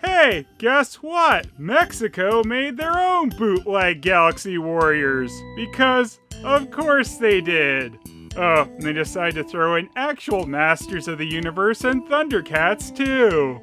Hey, guess what? Mexico made their own bootleg Galaxy Warriors. Because, of course they did. Oh, and they decided to throw in actual Masters of the Universe and Thundercats too.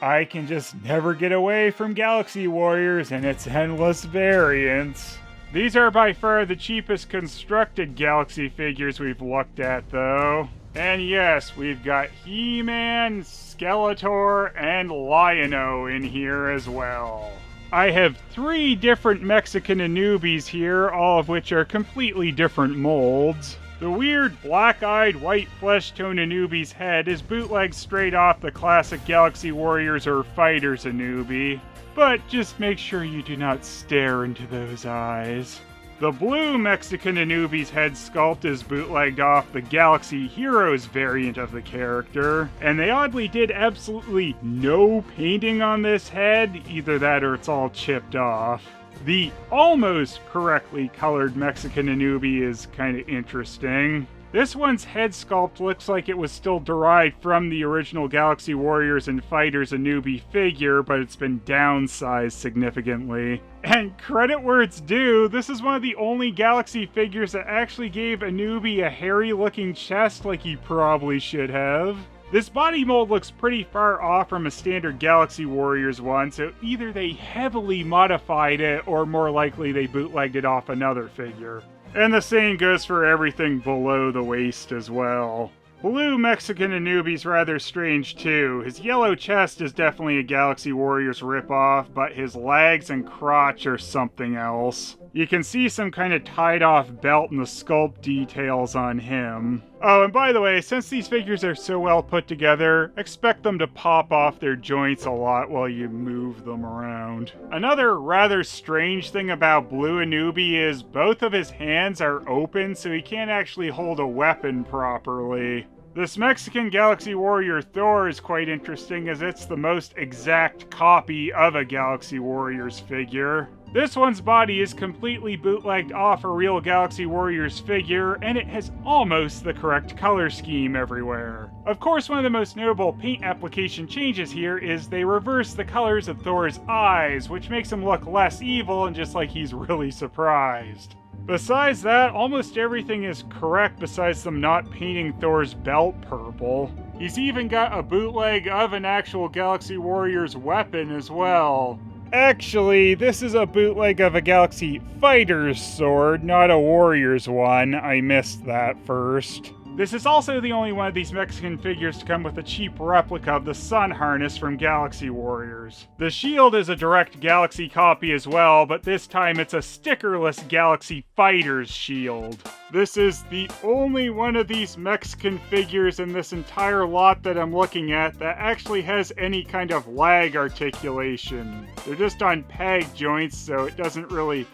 I can just never get away from Galaxy Warriors and its endless variants. These are by far the cheapest constructed Galaxy figures we've looked at, though. And yes, we've got He-Man, Skeletor, and Lion-O in here as well. I have 3 different Mexican Anubis here, all of which are completely different molds. The weird black-eyed white flesh tone Anubis head is bootlegged straight off the classic Galaxy Warriors or Fighters Anubi. But just make sure you do not stare into those eyes. The blue Mexican Anubi's head sculpt is bootlegged off the Galaxy Heroes variant of the character, and they oddly did absolutely no painting on this head, either that or it's all chipped off. The almost correctly colored Mexican Anubi is kind of interesting. This one's head sculpt looks like it was still derived from the original Galaxy Warriors and Fighters Anubi figure, but it's been downsized significantly. And credit where it's due, this is one of the only Galaxy figures that actually gave Anubi a hairy-looking chest like he probably should have. This body mold looks pretty far off from a standard Galaxy Warriors one, so either they heavily modified it, or more likely they bootlegged it off another figure. And the same goes for everything below the waist as well. Blue Mexican Anubi's rather strange too. His yellow chest is definitely a Galaxy Warriors ripoff, but his legs and crotch are something else. You can see some kind of tied-off belt in the sculpt details on him. Oh, and by the way, since these figures are so well put together, expect them to pop off their joints a lot while you move them around. Another rather strange thing about Blue Anubi is both of his hands are open, so he can't actually hold a weapon properly. This Mexican Galaxy Warrior Thor is quite interesting as it's the most exact copy of a Galaxy Warriors figure. This one's body is completely bootlegged off a real Galaxy Warriors figure, and it has almost the correct color scheme everywhere. Of course, one of the most notable paint application changes here is they reverse the colors of Thor's eyes, which makes him look less evil and just like he's really surprised. Besides that, almost everything is correct besides them not painting Thor's belt purple. He's even got a bootleg of an actual Galaxy Warriors weapon as well. Actually, this is a bootleg of a Galaxy Fighter's sword, not a Warriors one. I missed that first. This is also the only one of these Mexican figures to come with a cheap replica of the sun harness from Galaxy Warriors. The shield is a direct Galaxy copy as well, but this time it's a stickerless Galaxy Fighters shield. This is the only one of these Mexican figures in this entire lot that I'm looking at that actually has any kind of lag articulation. They're just on peg joints, so it doesn't really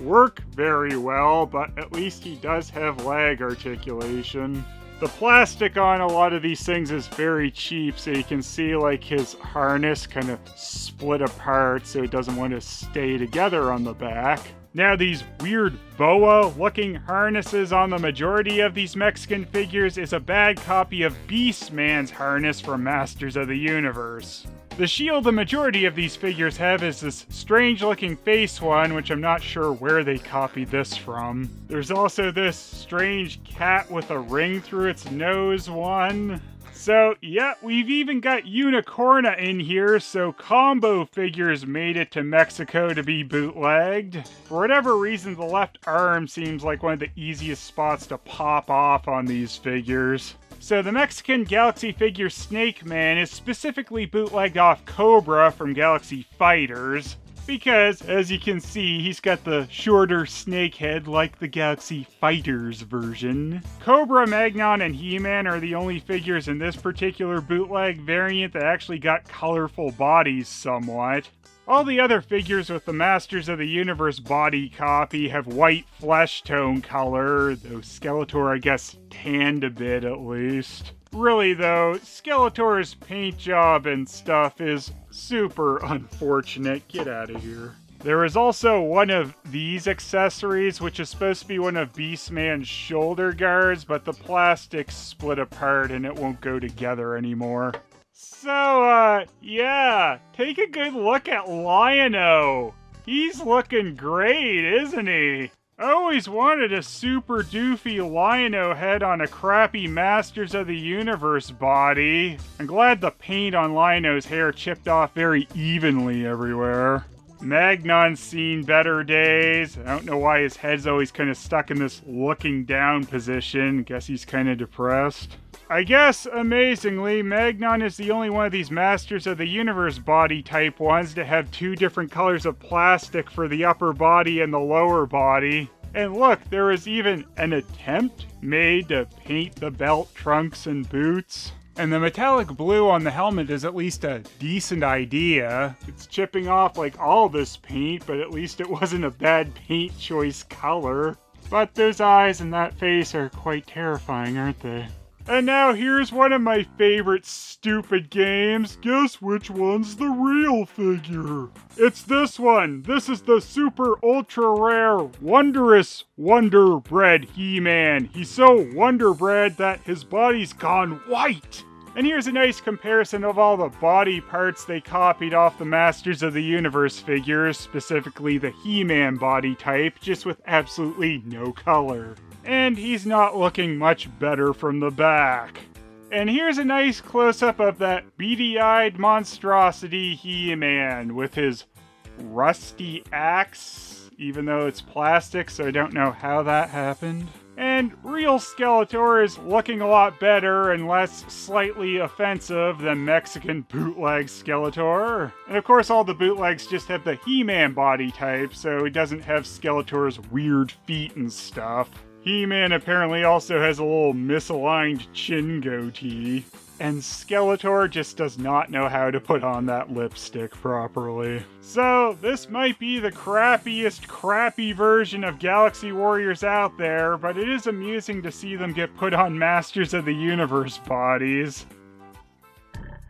work very well, but at least he does have lag articulation. The plastic on a lot of these things is very cheap, so you can see like his harness kind of split apart so it doesn't want to stay together on the back. Now these weird boa looking harnesses on the majority of these Mexican figures is a bad copy of Beastman's harness from Masters of the Universe. The shield the majority of these figures have is this strange looking face one, which I'm not sure where they copied this from. There's also this strange cat with a ring through its nose one. So yeah, we've even got Unicorna in here, so combo figures made it to Mexico to be bootlegged. For whatever reason, the left arm seems like one of the easiest spots to pop off on these figures. So the Mexican Galaxy figure Snake Man is specifically bootlegged off Cobra from Galaxy Fighters, because, as you can see, he's got the shorter snake head like the Galaxy Fighters version. Cobra, Magnon, and He-Man are the only figures in this particular bootleg variant that actually got colorful bodies somewhat. All the other figures with the Masters of the Universe body copy have white flesh tone color, though Skeletor, I guess, tanned a bit at least. Really though, Skeletor's paint job and stuff is super unfortunate. Get out of here. There is also one of these accessories, which is supposed to be one of Beastman's shoulder guards, but the plastic's split apart and it won't go together anymore. So, yeah, take a good look at Lion-O. He's looking great, isn't he? I always wanted a super doofy Lion-O head on a crappy Masters of the Universe body. I'm glad the paint on Lion-O's hair chipped off very evenly everywhere. Magnon's seen better days. I don't know why his head's always kind of stuck in this looking down position. Guess he's kind of depressed. I guess, amazingly, Magnon is the only one of these Masters of the Universe body type ones to have two different colors of plastic for the upper body and the lower body. And look, there was even an attempt made to paint the belt, trunks, and boots. And the metallic blue on the helmet is at least a decent idea. It's chipping off like all this paint, but at least it wasn't a bad paint choice color. But those eyes and that face are quite terrifying, aren't they? And now here's one of my favorite stupid games. Guess which one's the real figure? It's this one. This is the super ultra rare Wondrous Wonder Bread He-Man. He's so Wonder Bread that his body's gone white. And here's a nice comparison of all the body parts they copied off the Masters of the Universe figures, specifically the He-Man body type, just with absolutely no color. And he's not looking much better from the back. And here's a nice close-up of that beady-eyed monstrosity He-Man with his rusty axe, even though it's plastic, so I don't know how that happened. And real Skeletor is looking a lot better and less slightly offensive than Mexican bootleg Skeletor. And of course all the bootlegs just have the He-Man body type, so he doesn't have Skeletor's weird feet and stuff. He-Man apparently also has a little misaligned chin goatee. And Skeletor just does not know how to put on that lipstick properly. So, this might be the crappiest crappy version of Galaxy Warriors out there, but it is amusing to see them get put on Masters of the Universe bodies.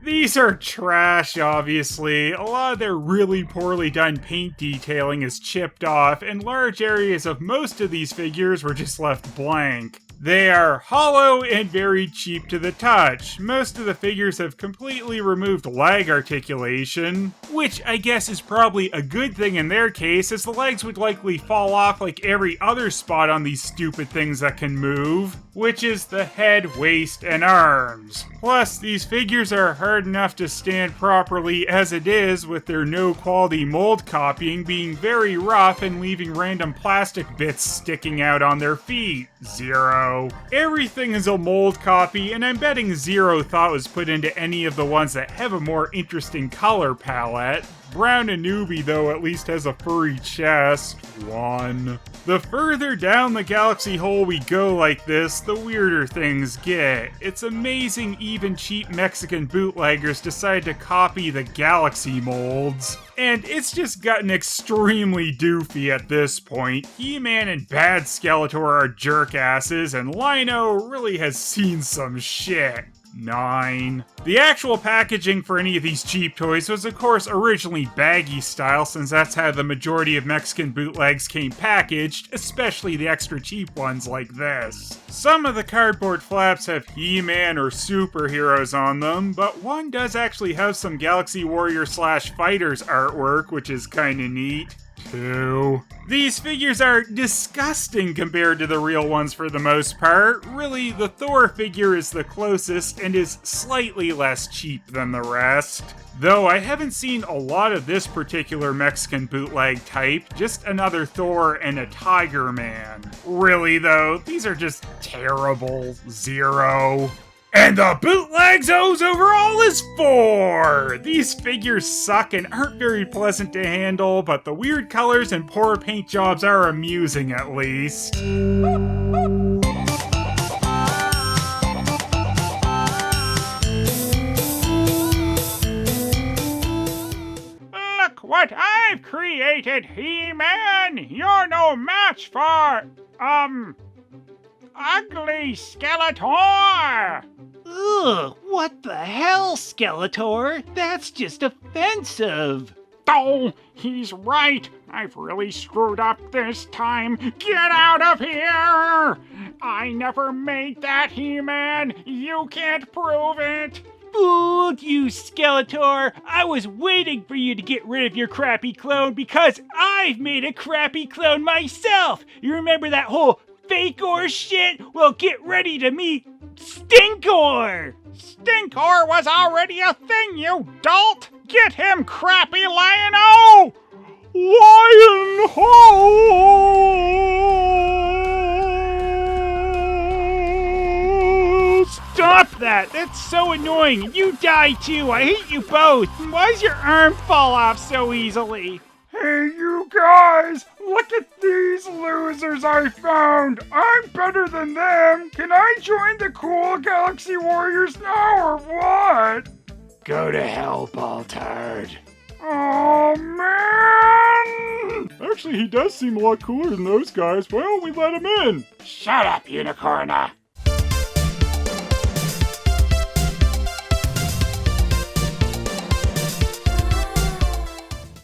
These are trash, obviously. A lot of their really poorly done paint detailing is chipped off, and large areas of most of these figures were just left blank. They are hollow and very cheap to the touch. Most of the figures have completely removed leg articulation, which I guess is probably a good thing in their case, as the legs would likely fall off like every other spot on these stupid things that can move, which is the head, waist, and arms. Plus, these figures are hard enough to stand properly as it is, with their no-quality mold copying being very rough and leaving random plastic bits sticking out on their feet. Zero. Everything is a mold copy, and I'm betting zero thought was put into any of the ones that have a more interesting color palette. Brown Anubis, though, at least has a furry chest. One. The further down the galaxy hole we go like this, the weirder things get. It's amazing even cheap Mexican bootleggers decide to copy the galaxy molds. And it's just gotten extremely doofy at this point. He-Man and Bad Skeletor are jerkasses, and Lion-O really has seen some shit. 9. The actual packaging for any of these cheap toys was of course originally baggy style, since that's how the majority of Mexican bootlegs came packaged, especially the extra cheap ones like this. Some of the cardboard flaps have He-Man or superheroes on them, but one does actually have some Galaxy Warrior / Fighters artwork, which is kinda neat. 2. These figures are disgusting compared to the real ones for the most part. Really, the Thor figure is the closest and is slightly less cheap than the rest. Though I haven't seen a lot of this particular Mexican bootleg type, just another Thor and a Tiger Man. Really though, these are just terrible. 0. And the Bootlegs O's overall is 4! These figures suck and aren't very pleasant to handle, but the weird colors and poor paint jobs are amusing at least. Look what I've created, He-Man! You're no match for, ugly Skeletor! Ugh, what the hell, Skeletor? That's just offensive! Oh, he's right. I've really screwed up this time. Get out of here! I never made that, He-Man. You can't prove it. Fooled you, Skeletor! I was waiting for you to get rid of your crappy clone because I've made a crappy clone myself! You remember that whole fake-or shit? Well, get ready to meet Stinkor! Stinkor was already a thing, you dolt! Get him, crappy Lion-O! Lion-O! Stop that! That's so annoying! You die too! I hate you both! Why's your arm fall off so easily? Hey, you guys! Look at these losers I found! I'm better than them! Can I join the cool Galaxy Warriors now, or what? Go to hell, Baltard. Oh, man! Actually, he does seem a lot cooler than those guys. Why don't we let him in? Shut up, Unicorna.